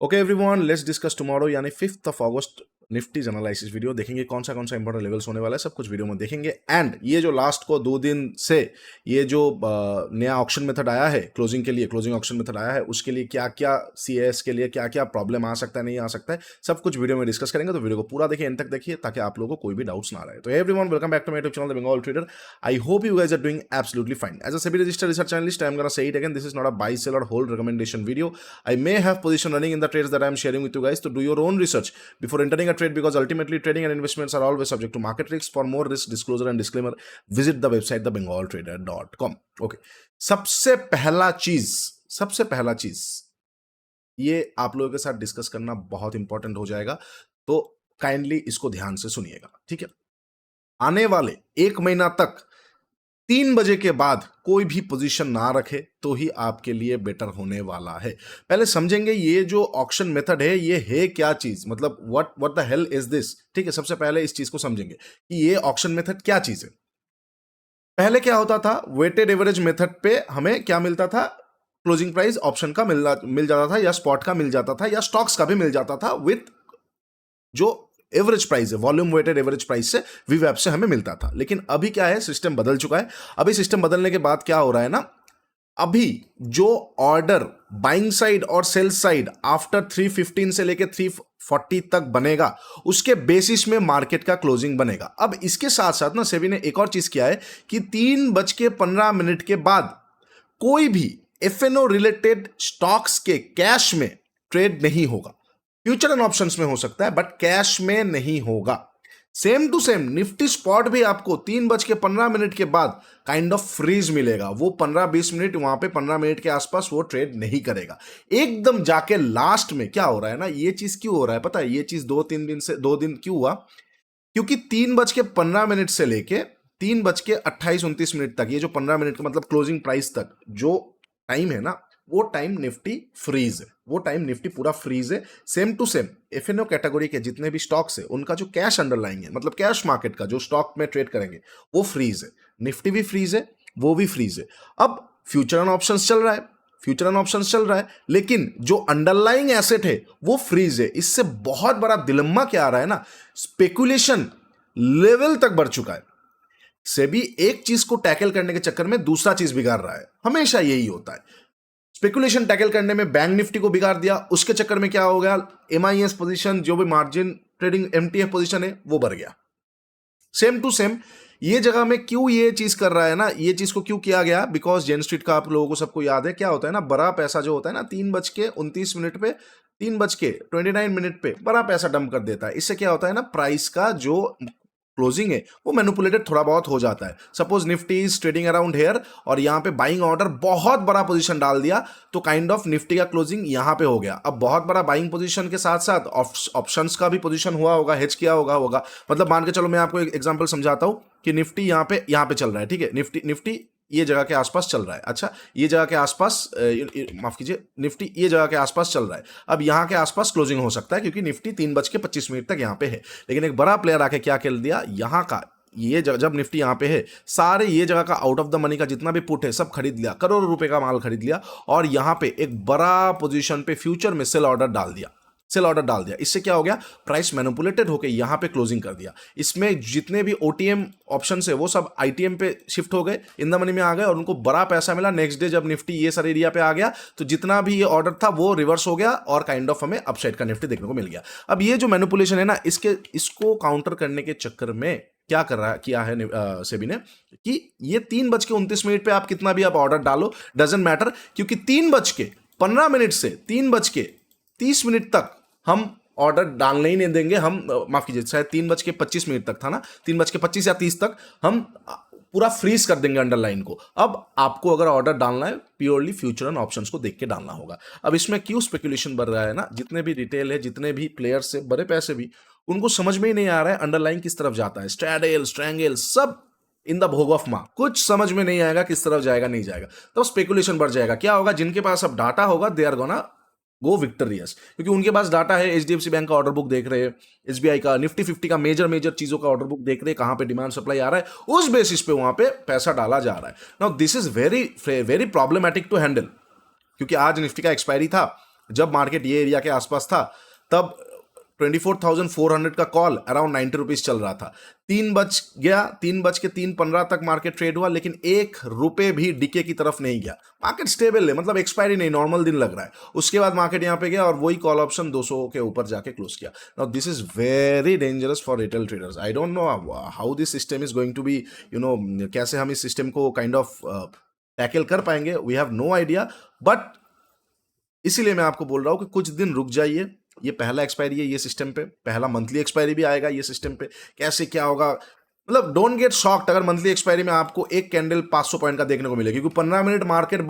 Okay everyone, let's discuss tomorrow यानी 5th of August Nifty's analysis video देखेंगे। कौन सा इंपॉर्टेंट लेवल्स होने वाला है सब कुछ वीडियो में देखेंगे। एंड ये जो लास्ट को 2 दिन से ये जो नया ऑक्शन मेथड आया है क्लोजिंग के लिए, क्लोजिंग ऑक्शन मेथड आया है, उसके लिए क्या क्या सीएस के लिए क्या क्या प्रॉब्लम आ सकता है, नहीं आ सकता है, सब कुछ वीडियो में डिस्कस करेंगे। तो वीडियो को पूरा देखिए, एंड तक देखिए, ताकि आप लोगों को कोई भी डाउट्स ना रहे। तो everyone, welcome back to my YouTube channel the Bengal trader. I hope you guys are doing absolutely fine. As a SEBI registered research analyst, I am gonna say it again, this is not a buy sell और hold recommendation video. I may have position running in the trades that I am sharing with you guys. To do your own research before entering a trade, because ultimately trading and investments are always subject to market risks. For more risk disclosure and disclaimer, visit the website thebengaltrader.com. Okay. सबसे पहला चीज ये आप लोगों के साथ discuss करना बहुत इंपॉर्टेंट हो जाएगा, तो काइंडली इसको ध्यान से सुनिएगा, ठीक है। आने वाले 1 महीना तक 3 बजे के बाद कोई भी पोजीशन ना रखे तो ही आपके लिए बेटर होने वाला है। पहले समझेंगे ये जो ऑक्शन मेथड है ये है क्या चीज, मतलब what the hell is this, ठीक है। सबसे पहले इस चीज को समझेंगे कि ये ऑक्शन मेथड क्या चीज है। पहले क्या होता था, वेटेड एवरेज मेथड पे हमें क्या मिलता था, क्लोजिंग प्राइस ऑप्शन का मिल जाता था, या स्पॉट का मिल जाता था, या स्टॉक्स का भी मिल जाता था, विथ जो एवरेज प्राइस है, वॉल्यूम वेटेड एवरेज प्राइस से, वीवैप से हमें मिलता था। लेकिन अभी क्या है, सिस्टम बदल चुका है। अभी सिस्टम बदलने के बाद क्या हो रहा है ना, अभी जो ऑर्डर बाइंग साइड और सेल साइड आफ्टर 315 से लेके 340 तक बनेगा, उसके बेसिस में मार्केट का क्लोजिंग बनेगा। अब इसके साथ साथ ना सेबी ने एक और चीज किया है कि 3:15 के बाद कोई भी एफएनओ रिलेटेड स्टॉक्स के कैश में ट्रेड नहीं होगा। फ्यूचर एंड ऑप्शंस में हो सकता है, बट कैश में नहीं होगा। Same to same Nifty spot भी आपको 3:15 के बाद काइंड ऑफ फ्रीज मिलेगा। वो 15-20 मिनट वहां पे 15 मिनट के आसपास वो ट्रेड नहीं करेगा। एकदम जाके लास्ट में क्या हो रहा है ना, ये चीज क्यों हो रहा है पता है, ये चीज 2 दिन क्यों हुआ, क्योंकि 3:15 से लेके 3:28-29 तक, ये जो 15 मिनट का मतलब क्लोजिंग प्राइस तक जो टाइम है ना, वो टाइम निफ्टी फ्रीज है, वो टाइम निफ्टी पूरा फ्रीज है। Same to same FNO category के जितने भी स्टॉक्स है, उनका जो कैश अंडरलाइंग है, मतलब कैश मार्केट का जो स्टॉक में ट्रेड करेंगे, वो फ्रीज है। निफ्टी भी फ्रीज है, वो भी फ्रीज है। अब फ्यूचर एंड ऑप्शंस चल रहा है, लेकिन जो अंडरलाइंग एसेट है वो फ्रीज है। इससे बहुत बड़ा दिलेम्मा क्या आ रहा है ना, स्पेकुलेशन लेवल तक बढ़ चुका है। सेबी एक चीज को टैकल करने के चक्कर में दूसरा चीज बिगाड़ रहा है, हमेशा यही होता है। स्पेकुलेशन टैकल करने में बैंक निफ्टी को बिगाड़ दिया, उसके चक्कर में क्या हो गया, एमआईएस पोजीशन, जो भी मार्जिन ट्रेडिंग एमटीएफ पोजीशन है, वो बढ़ गया। सेम टू सेम ये जगह में क्यों ये चीज कर रहा है ना, ये चीज को क्यों किया गया, बिकॉज जेन स्ट्रीट का आप लोगों को सबको याद है क्या होता है ना, बड़ा पैसा जो होता है ना 3:29 पे, 3:29 पे बड़ा पैसा डंप कर देता है। इससे क्या होता है ना, प्राइस का जो क्लोजिंग है वो मैनिपुलेटेड थोड़ा बहुत हो जाता है। Suppose Nifty is trading around hair और यहां पे बाइंग ऑर्डर बहुत बड़ा पोजीशन डाल दिया, तो काइंड ऑफ निफ्टी का क्लोजिंग यहां पे हो गया। अब बहुत बड़ा बाइंग पोजीशन के साथ साथ ऑप्शंस का भी पोजीशन हुआ होगा, हेज किया होगा। मतलब मान के चलो, मैं आपको एक एग्जांपल समझाता हूं कि निफ्टी यहां पे चल रहा है, ठीक है। निफ्टी ये जगह के आसपास चल रहा है। अच्छा, ये जगह के आसपास माफ कीजिए, निफ्टी ये जगह के आसपास चल रहा है। अब यहां के आसपास क्लोजिंग हो सकता है, क्योंकि निफ्टी 3:25 तक यहां पे है। लेकिन एक बड़ा प्लेयर आके क्या कर दिया, यहां का ये जब निफ्टी यहां पे है, सारे ये जगह का आउट ऑफ द मनी का जितना भी पुट है सब खरीद लिया, करोड़ों रुपए का माल खरीद लिया, और यहां पे एक बड़ा पोजीशन पे फ्यूचर में सेल ऑर्डर डाल दिया। इससे क्या हो गया, प्राइस मैनिपुलेटेड होकर यहां पे क्लोजिंग कर दिया। इसमें जितने भी ओटीएम ऑप्शन है वो सब आईटीएम पे शिफ्ट हो गए, इन द मनी में आ गए, और उनको बड़ा पैसा मिला। नेक्स्ट डे जब निफ्टी ये सारे एरिया पे आ गया, तो जितना भी ये ऑर्डर था वो रिवर्स हो गया, और काइंड ऑफ हमें अपसाइड का निफ्टी देखने को मिल गया। अब ये जो मैनिपुलेशन है ना, इसको काउंटर करने के चक्कर में क्या किया है सेबी ने, कि ये 3:29 पे आप कितना भी आप ऑर्डर डालो, डजंट मैटर, क्योंकि 3:15 से 3:30 तक हम ऑर्डर डालने ही नहीं देंगे। हम माफ कीजिए, शायद 3:25 तक था ना, 3:25 या 30 तक हम पूरा फ्रीज कर देंगे अंडरलाइन को। अब आपको अगर ऑर्डर डालना है, प्योरली फ्यूचर एंड ऑप्शंस को देख के डालना होगा। अब इसमें क्यों स्पेकुलेशन बढ़ रहा है ना, जितने भी रिटेल है, जितने भी प्लेयर्स है, बड़े पैसे भी, उनको समझ में ही नहीं आ रहा है अंडरलाइन किस तरफ जाता है। स्ट्रैडल स्ट्रैंगल सब इन द भोग ऑफ माँ, कुछ समझ में नहीं आएगा किस तरफ जाएगा, नहीं जाएगा, तो स्पेकुलेशन बढ़ जाएगा। क्या होगा, जिनके पास अब डाटा होगा, they are gonna go victorious, क्योंकि उनके पास डाटा है। एचडीएफसी बैंक का ऑर्डर बुक देख रहे हैं, एसबीआई का, निफ्टी 50 का, मेजर चीजों का ऑर्डर बुक देख रहे हैं, कहां पे डिमांड सप्लाई आ रहा है, उस बेसिस पे वहां पे पैसा डाला जा रहा है। Now this is very very problematic to handle, क्योंकि आज निफ्टी का एक्सपायरी था, जब मार्केट ये एरिया के आसपास था तब 24,400 का कॉल अराउंड 90 रुपीज चल रहा था। 3 बज गया, 3:03:15 तक मार्केट ट्रेड हुआ, लेकिन 1 रुपए भी डीके की तरफ नहीं गया। मार्केट स्टेबल है, मतलब एक्सपायरी नहीं, नॉर्मल दिन लग रहा है। उसके बाद मार्केट यहाँ पे गया और वही कॉल ऑप्शन 200 के ऊपर जाके क्लोज किया। Now this is very dangerous for retail traders. I don't know how this system is going to be, कैसे हम इस सिस्टम को काइंड ऑफ टैकल कर पाएंगे, we have no idea. But इसीलिए मैं आपको बोल रहा हूं कि कुछ दिन रुक जाइए। ये पहला एक्सपायरी है ये सिस्टम पे, पहला मंथली एक्सपायरी भी आएगा ये सिस्टम पे। कैसे क्या होगा, मतलब डोंट गेट शॉक्ड अगर मंथली एक्सपायरी में आपको एक कैंडल 500 पॉइंट का देखने को मिलेगा, क्योंकि 15 मिनट मार्केट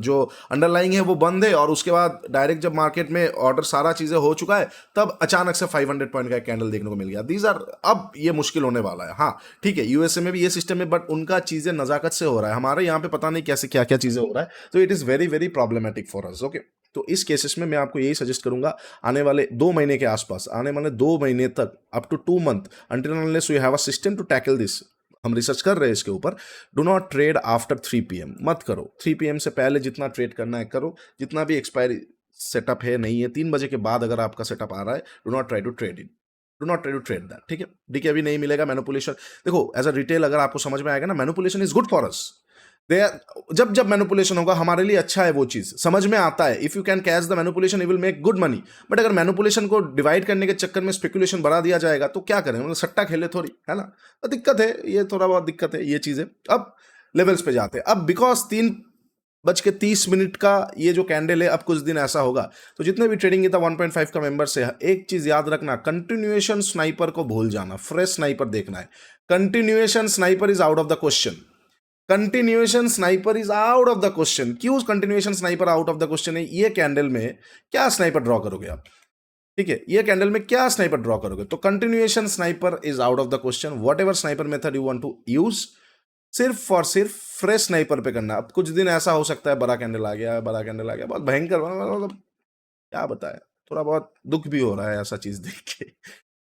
जो अंडरलाइंग है वो बंद है, और उसके बाद डायरेक्ट जब मार्केट में ऑर्डर सारा चीजें हो चुका है तब अचानक से 500 पॉइंट का एक कैंडल देखने को मिल गया। दीज आर, अब ये मुश्किल होने वाला है। हाँ ठीक है, यूएसए में भी ये सिस्टम है, बट उनका चीजें नजाकत से हो रहा है, हमारे यहाँ पे पता नहीं कैसे क्या क्या चीजें हो रहा है। तो it is very very problematic for us. Okay, तो इस केसेस में मैं आपको यही सजेस्ट करूंगा, आने वाले 2 महीने के आसपास, आने वाले 2 महीने तक, up to 2 month, until and unless you have a system to tackle this, हम रिसर्च कर रहे हैं इसके ऊपर। Do not trade after 3 PM, मत करो। 3 PM से पहले जितना ट्रेड करना है करो, जितना भी एक्सपायरी सेटअप है नहीं है, 3 बजे के बाद अगर आपका सेटअप आ रहा है, do not try to trade in, do not try to trade that. ठीक है, डीके अभी नहीं मिलेगा। मैनिपुलेशन देखो, एज अ रिटेल अगर आपको समझ में आएगा ना, manipulation is good for us. जब जब मैनिपुलेशन होगा हमारे लिए अच्छा है, वो चीज समझ में आता है। If you can catch the manipulation you will make good money. But अगर मैनिपुलेशन को डिवाइड करने के चक्कर में स्पेकुलेशन बढ़ा दिया जाएगा तो क्या करें, मतलब सट्टा खेले थोड़ी, है ना। तो दिक्कत है, ये थोड़ा बहुत दिक्कत है ये चीजें। अब लेवल्स पे जाते हैं। अब बिकॉज 3:30 का ये जो कैंडल है, अब कुछ दिन ऐसा होगा तो जितने भी ट्रेडिंग था 1.5 का मेंबर्स है, एक चीज याद रखना, कंटिन्यूएशन स्नाइपर को भूल जाना, फ्रेश स्नाइपर देखना है। Continuation sniper is out of the question. Continuation sniper is out of the question. क्यों continuation sniper out of the question है? ये कैंडल में क्या स्नाइपर ड्रॉ करोगे आप? ठीक है, ये कैंडल में क्या स्नाइपर ड्रॉ करोगे? तो continuation sniper is out of the question. Whatever sniper method you want to use, सिर्फ और सिर्फ फ्रेश स्नाइपर पे करना। अब कुछ दिन ऐसा हो सकता है बड़ा कैंडल आ गया, बड़ा कैंडल आ गया, बहुत भयंकर, मतलब क्या बताए, थोड़ा बहुत दुख भी हो रहा है ऐसा चीज देख के।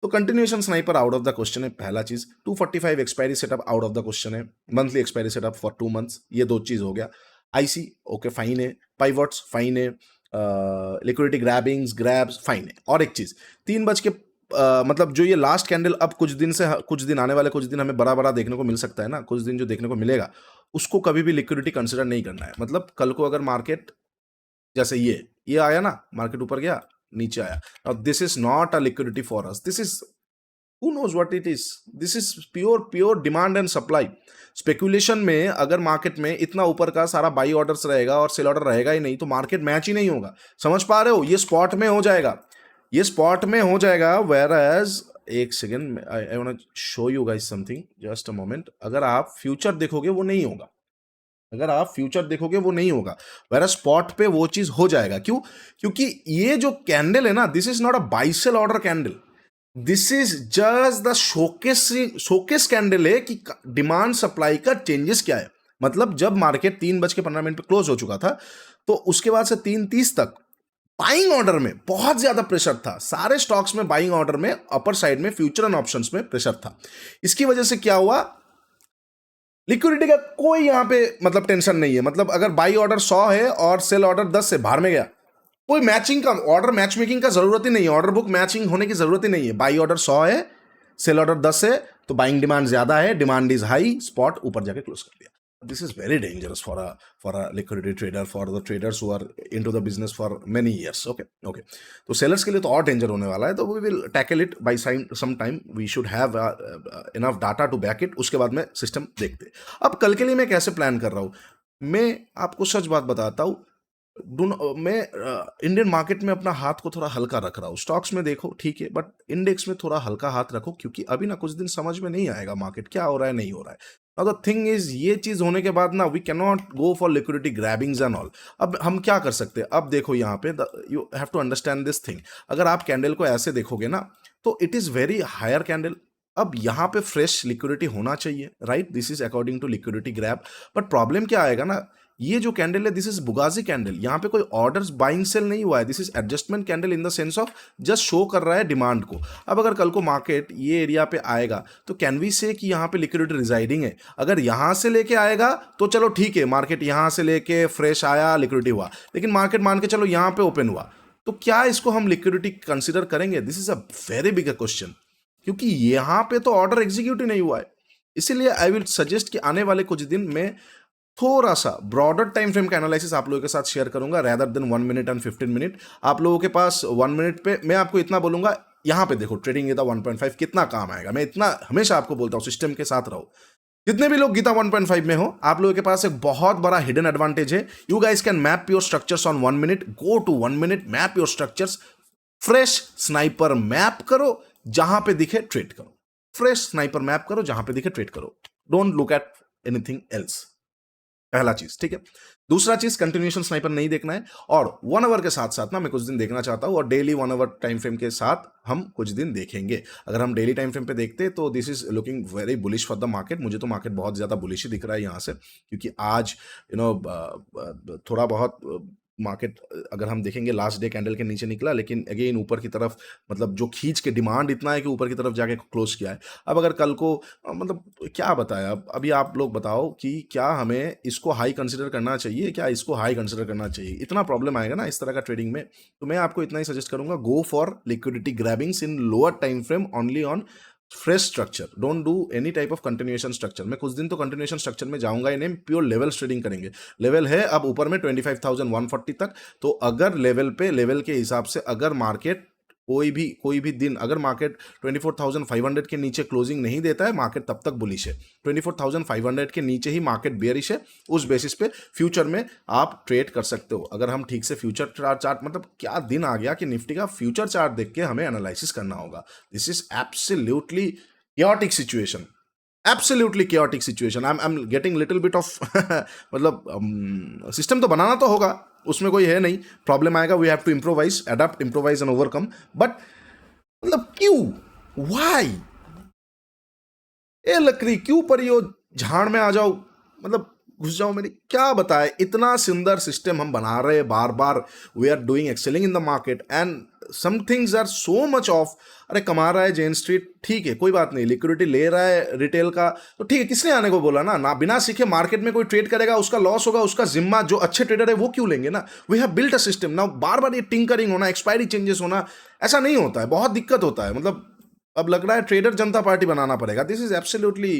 तो continuation sniper out of the question है, पहला चीज। 245 expiry setup out of the question है। Monthly expiry setup for 2 months, ये 2 चीज हो गया। आईसी ओके फाइन है, पाइवट्स फाइन है, लिक्विडिटी ग्रैबिंग्स ग्रैब्स फाइन है। और एक चीज, 3 बज के मतलब जो ये लास्ट कैंडल, अब कुछ दिन आने वाले कुछ दिन हमें बड़ा बड़ा देखने को मिल सकता है ना, कुछ दिन जो देखने को मिलेगा उसको कभी भी लिक्विडिटी कंसिडर नहीं करना है। मतलब कल को अगर मार्केट जैसे ये आया ना, मार्केट ऊपर गया नीचे आया, now this is not a liquidity for us, this is, who knows what it is, this is pure demand and supply। Speculation में अगर मार्केट में इतना ऊपर का सारा बाई ऑर्डर्स रहेगा और सेल ऑर्डर रहेगा ही नहीं तो मार्केट मैच ही नहीं होगा। समझ पा रहे हो? ये स्पॉट में हो जाएगा, ये स्पॉट में हो जाएगा। वेयर एज, एक second, I want to show you guys something, just a moment. अगर आप फ्यूचर देखोगे वो नहीं होगा, अगर आप फ्यूचर देखोगे वो नहीं होगा, वेरा स्पॉट पे वो चीज हो जाएगा। क्यों? क्योंकि ये जो कैंडल है ना, this is not a buy sell order candle, this is just the showcase candle है कि डिमांड सप्लाई का चेंजेस क्या है। मतलब जब मार्केट 3:15 पे क्लोज हो चुका था तो उसके बाद से 3:30 तक बाइंग ऑर्डर में बहुत ज्यादा प्रेशर था, सारे स्टॉक्स में बाइंग ऑर्डर में, अपर साइड में, फ्यूचर एंड ऑप्शंस में प्रेशर था। इसकी वजह से क्या हुआ, लिक्विडिटी का कोई यहां पे मतलब टेंशन नहीं है। मतलब अगर बाई ऑर्डर 100 है और सेल ऑर्डर 10 से बाहर में गया, कोई मैचिंग का ऑर्डर मैच मेकिंग का जरूरत ही नहीं है, ऑर्डर बुक मैचिंग होने की जरूरत ही नहीं है। बाई ऑर्डर 100 है, सेल ऑर्डर 10 है, तो बाइंग डिमांड ज्यादा है, डिमांड इज हाई, स्पॉट ऊपर जाके क्लोज कर दिया। This is very dangerous for a liquidity trader, for the traders who are into the business for many years. Okay, तो सेलर्स के लिए तो और डेंजर होने वाला है। तो we will tackle it by some time, we should have enough data to back it, उसके बाद में सिस्टम देखते। अब कल के लिए मैं कैसे प्लान कर रहा हूं, मैं आपको सच बात बताता हूं, मैं इंडियन मार्केट में अपना हाथ को थोड़ा हल्का रख रहा हूँ। स्टॉक्स में देखो ठीक है, बट इंडेक्स में थोड़ा हल्का हाथ रखो, क्योंकि अभी ना कुछ दिन समझ में नहीं आएगा मार्केट क्या हो रहा है नहीं हो रहा है। नाउ द थिंग इज, ये चीज होने के बाद ना we can not go for liquidity grabbings and all. अब हम क्या कर सकते हैं? अब देखो यहाँ पे, you have to understand this thing. अगर आप कैंडल को ऐसे देखोगे ना तो it is very higher candle. अब यहाँ पे फ्रेश लिक्विडिटी होना चाहिए, right? This is according to liquidity grab. But problem क्या आएगा ना, ये जो कैंडल है दिस इज बुगाजी कैंडल, यहाँ पे कोई ऑर्डर्स बाइंग सेल नहीं हुआ है, this is adjustment candle in the sense of just show कर रहा है डिमांड को। अब अगर कल को मार्केट ये एरिया पे आएगा तो कैन वी से कि यहाँ पे लिक्विडिटी रिजाइडिंग है। अगर यहाँ से लेके आएगा तो चलो ठीक है, मार्केट यहाँ से लेके फ्रेश आया, लिक्विडिटी हुआ, लेकिन मार्केट मान के चलो यहाँ पे ओपन हुआ तो क्या इसको हम लिक्विडिटी कंसिडर करेंगे? This is a very big question, क्योंकि यहां पे तो ऑर्डर एग्जीक्यूट ही नहीं हुआ है। इसीलिए आई विल सजेस्ट कि आने वाले कुछ दिन में थोड़ा सा ब्रॉडर टाइम फ्रेम का एनालिसिस आप लोगों के साथ शेयर करूंगा rather than 1 minute and 15 minute. आप लोगों के पास 1 मिनट पे मैं आपको इतना बोलूंगा, यहां पे देखो ट्रेडिंग गीता 1.5 कितना काम आएगा। मैं इतना हमेशा आपको बोलता हूं, सिस्टम के साथ रहो। जितने भी लोग गीता 1.5 में हो, आप लोगों के पास एक बहुत बड़ा हिडन एडवांटेज है। You guys can map your structures on 1 minute, go to 1 minute, map your structures, fresh sniper map करो, जहां पे दिखे ट्रेड करो। फ्रेश स्नाइपर मैप करो, जहां पे दिखे ट्रेड करो। Don't look at anything else, पहला चीज, ठीक है। दूसरा चीज, कंटिन्यूएशन स्नाइपर नहीं देखना है, और 1 आवर के साथ साथ ना मैं कुछ दिन देखना चाहता हूं, और डेली 1 आवर टाइम फ्रेम के साथ हम कुछ दिन देखेंगे। अगर हम डेली टाइम फ्रेम पे देखते तो this is looking very bullish for the market. मुझे तो मार्केट बहुत ज्यादा बुलिश ही दिख रहा है यहां से, क्योंकि आज थोड़ा बहुत मार्केट अगर हम देखेंगे लास्ट डे कैंडल के नीचे निकला, लेकिन अगेन ऊपर की तरफ, मतलब जो खींच के डिमांड इतना है कि ऊपर की तरफ जाके क्लोज किया है। अब अगर कल को मतलब क्या बताया, अभी आप लोग बताओ कि क्या हमें इसको हाई कंसिडर करना चाहिए, क्या इसको हाई कंसिडर करना चाहिए? इतना प्रॉब्लम आएगा ना इस तरह का ट्रेडिंग में। तो मैं आपको इतना ही सजेस्ट करूंगा, go for liquidity grabbings in lower time frame only on fresh structure, don't do any type of continuation structure. मैं कुछ दिन तो कंटिन्यूएशन स्ट्रक्चर में जाऊंगा ही नहीं, प्योर लेवल ट्रेडिंग करेंगे। लेवल है अब ऊपर में 25,140 तक, तो अगर लेवल पे, लेवल के हिसाब से अगर मार्केट कोई भी दिन अगर मार्केट 24,500 के नीचे क्लोजिंग नहीं देता है, मार्केट तब तक बुलिश है। 24,500 के नीचे ही मार्केट बेयरिश है, उस बेसिस पे फ्यूचर में आप ट्रेड कर सकते हो। अगर हम ठीक से फ्यूचर चार्ट, मतलब क्या दिन आ गया कि निफ्टी का फ्यूचर चार्ट देख के हमें एनालिसिस करना होगा। This is absolutely chaotic situation, absolutely chaotic situation. I'm getting little bit of मतलब सिस्टम तो बनाना तो होगा, उसमें कोई है नहीं, प्रॉब्लम आएगा, we have to improvise, adapt, improvise and overcome. But मतलब क्यों, व्हाई, ए लकड़ी क्यों पड़ी हो, झाड़ में आ जाओ, मतलब घुस जाओ मेरी, क्या बताए। इतना सुंदर सिस्टम हम बना रहे हैं बार बार, we are doing excelling in the market and some things are so much off. अरे कमा रहा है जेन स्ट्रीट, ठीक है कोई बात नहीं, लिक्विडिटी ले रहा है रिटेल का, तो ठीक है, किसने आने को बोला ना बिना सीखे मार्केट में कोई ट्रेड करेगा, उसका लॉस होगा, उसका जिम्मा जो अच्छे ट्रेडर है वो क्यों लेंगे ना। We have built a system ना, बार बार ये टिंकरिंग होना, एक्सपायरी चेंजेस होना, ऐसा नहीं होता है, बहुत दिक्कत होता है। मतलब अब लग रहा है ट्रेडर जनता पार्टी बनाना पड़ेगा। This is absolutely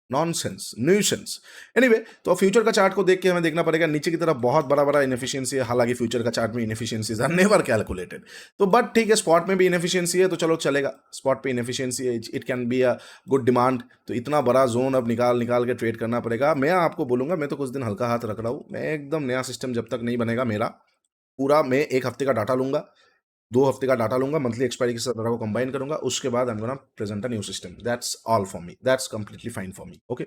nonsense, nuisance. Anyway, तो फ्यूचर का चार्ट को देख के हमें देखना पड़ेगा, नीचे की तरफ बहुत बड़ा बड़ा इनएफिशिएंसी है। हालांकि फ्यूचर का चार्ट में इनएफिशिएंसीज आर नेवर कैलकुलेटेड, तो बट ठीक है, स्पॉट में भी इनएफिशिएंसी है तो चलो चलेगा, स्पॉट पे इनएफिशिएंसी है, it can be a good demand. तो इतना बड़ा जोन अब निकाल के ट्रेड करना पड़ेगा। मैं आपको बोलूंगा, मैं तो कुछ दिन हल्का हाथ रख रहा हूँ, मैं एकदम नया सिस्टम जब तक नहीं बनेगा मेरा पूरा, मैं 1 हफ्ते का डाटा लूंगा, 2 हफ्ते का डाटा लूंगा, मंथली एक्सपायरी के साथ डाटा को कंबाइन करूंगा, उसके बाद आई am gonna present a new system. That's all for me, that's completely fine for me, okay.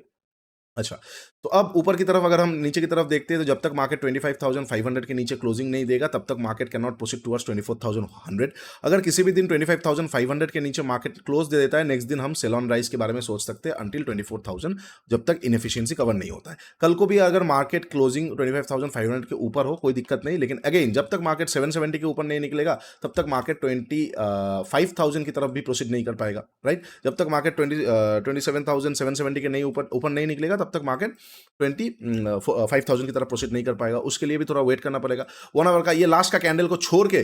अच्छा, तो अब ऊपर की तरफ अगर हम नीचे की तरफ देखते हैं, तो जब तक मार्केट 25,500 के नीचे क्लोजिंग नहीं देगा तब तक market can not proceed towards 24,100। अगर किसी भी दिन 25,500 के नीचे मार्केट क्लोज दे देता है, नेक्स्ट दिन हम सेल ऑन राइज के बारे में सोच सकते हैं अंटिल 24,000, जब तक इनएफिशिएंसी कवर नहीं होता है। कल को भी अगर मार्केट क्लोजिंग 25,500 के ऊपर हो, कोई दिक्कत नहीं, लेकिन अगेन जब तक मार्केट 770 के ऊपर नहीं निकलेगा तब तक मार्केट 25,000 की तरफ भी प्रोसीड नहीं कर पाएगा, राइट। जब तक मार्केट 27,770 के नहीं ऊपर नहीं निकलेगा तब तक मार्केट 25,000 की तरफ प्रोसीड नहीं कर पाएगा। उसके लिए भी थोड़ा वेट करना पड़ेगा। 1 आवर का ये लास्ट का कैंडल को छोड़ के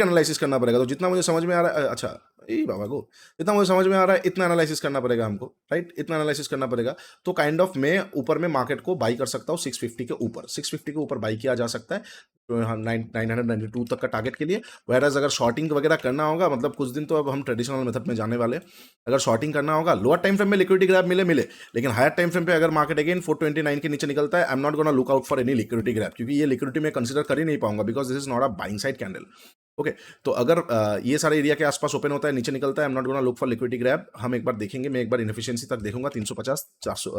एनालिसिस करना पड़ेगा। तो जितना मुझे समझ में आ रहा है, अच्छा बाबा को, जितना मुझे समझ में आ रहा है इतना एनालिसिस करना पड़ेगा हमको, राइट, इतना एनालिसिस करना पड़ेगा। तो काइंड ऑफ मैं ऊपर में मार्केट को बाई कर सकता हूँ 650 के ऊपर, 650 के ऊपर बाई किया जा सकता है 992 तक का टारगेट के लिए। वैराज अगर शॉर्टिंग वगैरह करना होगा, मतलब कुछ दिन तो अब हम ट्रेडिशनल मेथड में जाने वाले, अगर शॉर्टिंग करना होगा लोअर टाइम फ्रेम में लिक्विडिटी ग्रैब मिले, लेकिन हायर टाइम फ्रेम पे अगर मार्केट अगेन 429 के नीचे निकलता है, I am not gonna look out for any liquidity grab, क्योंकि ये लिक्विडिटी में कंसीडर कर ही नहीं पाऊंगा, because this is not a buying side candle, okay. तो अगर ये सारे एरिया के आसपास ओपन होता है, नीचे निकलता है, I am not gonna look for liquidity grab. हम एक बार देखेंगे, मैं एक बार इनएफिशिएंसी तक देखूंगा 350, 400,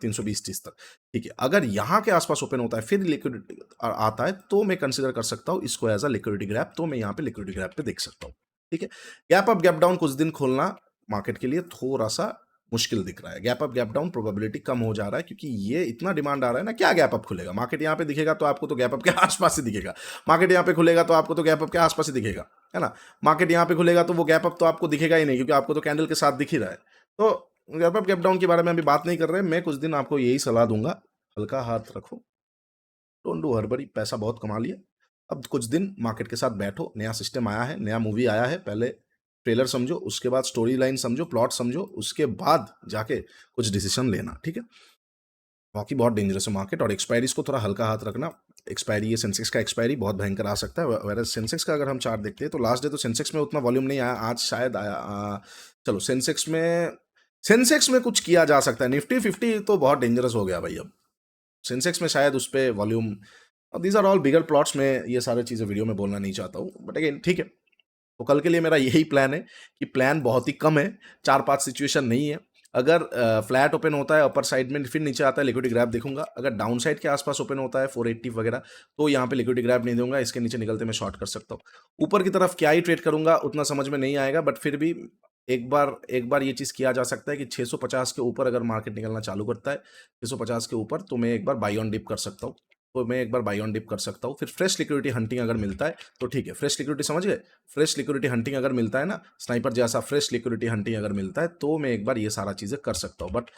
320 तक, ठीक है। अगर यहाँ के आसपास ओपन होता है फिर लिक्विडिटी आता है, तो मैं कंसीडर कर सकता हूँ इसको एज अ लिक्विडिटी ग्रैब, तो मैं यहाँ पे लिक्विडिटी ग्रैब पे देख सकता हूँ, ठीक है। गैप अप गैप डाउन कुछ दिन खोलना मार्केट के लिए थोड़ा सा मुश्किल दिख रहा है। Gap up gap down probability कम हो जा रहा है, क्योंकि ये इतना डिमांड आ रहा है ना, क्या गैप अप खुलेगा? मार्केट यहाँ पे दिखेगा तो आपको तो गैप अप के आसपास ही दिखेगा, मार्केट यहाँ पे खुलेगा तो आपको तो गैप अप के आसपास ही दिखेगा, है ना? मार्केट यहाँ पे खुलेगा तो वो गैप अप तो आपको दिखेगा ही नहीं, क्योंकि आपको तो कैंडल के साथ दिख ही रहा है। तो गैप अप गैप डाउन के बारे में अभी बात नहीं कर रहे हैं। मैं कुछ दिन आपको यही सलाह दूंगा, हल्का हाथ रखो, डोंट डू हड़बड़ी। पैसा बहुत कमा लिया, अब कुछ दिन मार्केट के साथ बैठो। नया सिस्टम आया है, नया मूवी आया है, पहले ट्रेलर समझो, उसके बाद स्टोरी लाइन समझो, प्लॉट समझो, उसके बाद जाके कुछ डिसीजन लेना, ठीक है? बाकी बहुत डेंजरस है मार्केट, और एक्सपायरीज को थोड़ा हल्का हाथ रखना। एक्सपायरी, ये सेंसेक्स का एक्सपायरी बहुत भयंकर आ सकता है। वैसे सेंसेक्स का अगर हम चार्ट देखते हैं तो लास्ट डे तो सेंसेक्स में उतना वॉल्यूम नहीं आया, आज शायद आया। चलो सेंसेक्स में कुछ किया जा सकता है। निफ्टी 50 तो बहुत डेंजरस हो गया भाई। अब सेंसेक्स में शायद उस पर volume, these are all bigger plots में, ये सारी चीज़ें वीडियो में बोलना नहीं चाहता हूँ, बट अगेन ठीक है। तो कल के लिए मेरा यही प्लान है कि प्लान बहुत ही कम है, 4-5 सिचुएशन नहीं है। अगर फ्लैट ओपन होता है अपर साइड में, फिर नीचे आता है, लिक्विडिटी ग्रैब देखूंगा। अगर डाउन साइड के आसपास ओपन होता है 480 वगैरह, तो यहाँ पे लिक्विडिटी ग्रैब नहीं दूंगा, इसके नीचे निकलते मैं शॉर्ट कर सकता हूँ। ऊपर की तरफ क्या ही ट्रेड करूंगा उतना समझ में नहीं आएगा, बट फिर भी एक बार ये चीज़ किया जा सकता है कि 650 के ऊपर अगर मार्केट निकलना चालू करता है, 650 के ऊपर, तो मैं एक बार बाई ऑन डिप कर सकता हूँ। फिर फ्रेश लिक्विडिटी हंटिंग अगर मिलता है तो ठीक है। फ्रेश लिक्विडिटी समझ गए? फ्रेश लिक्विडिटी हंटिंग अगर मिलता है ना, स्नाइपर जैसा फ्रेश लिक्विडिटी हंटिंग अगर मिलता है, तो मैं एक बार ये सारा चीजें कर सकता हूँ, but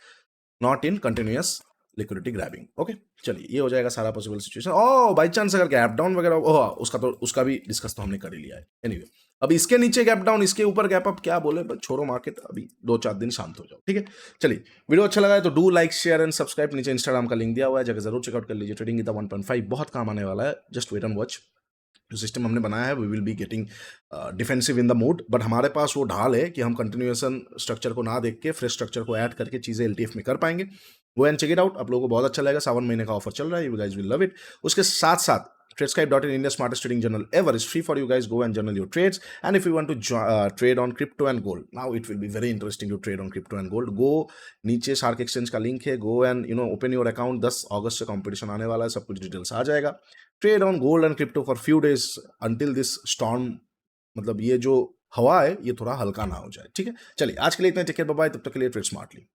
not in continuous liquidity grabbing. Okay, चलिए, ये हो जाएगा सारा पॉसिबल सिचुएशन। बाई चांस अगर गैप डाउन वगैरह उसका भी डिस्कस तो हमने कर ही लिया है। एनीवे, अब इसके नीचे गैप डाउन, इसके ऊपर गैप अप, क्या बोले, बस छोड़ो मार्केट, अभी 2-4 दिन शांत हो जाओ, ठीक है? चलिए, वीडियो अच्छा लगा है तो do like share and subscribe. नीचे इंस्टाग्राम का लिंक दिया हुआ है, जगह जरूर चेकआउट कर लीजिए। ट्रेडिंग गीता 1.5 बहुत काम आने वाला है, जस्ट वेट एंड वॉच। जो सिस्टम हमने बनाया है, we will be getting defensive in the mood, but हमारे पास वो ढाल है कि हम कंटिन्यूएशन स्ट्रक्चर को ना देख के फ्रेश स्ट्रक्चर को ऐड करके चीज़ें एलटीएफ में कर पाएंगे। Go and check it out, आप लोगों को बहुत अच्छा लगेगा। 7 महीने का ऑफर चल रहा है, you guys will love it. उसके साथ साथ Tradscribe.in, India's smartest trading journal ever, is free for you guys. Go and journal your trades. And if you want to trade on crypto and gold, now it will be very interesting to trade on crypto and gold. Go, नीचे shark exchange का link है, go and open your account. 10 अगस्त से competition आने वाला है, सब कुछ details आ जाएगा। Trade on gold and crypto for few days until this storm, मतलब ये जो हवा है ये थोड़ा हल्का ना हो जाए, ठीक है? चलिए, आज के लिए इतना, टेक केयर, बाय बाय। तब तक के लिए ट्रेड स्मार्टली।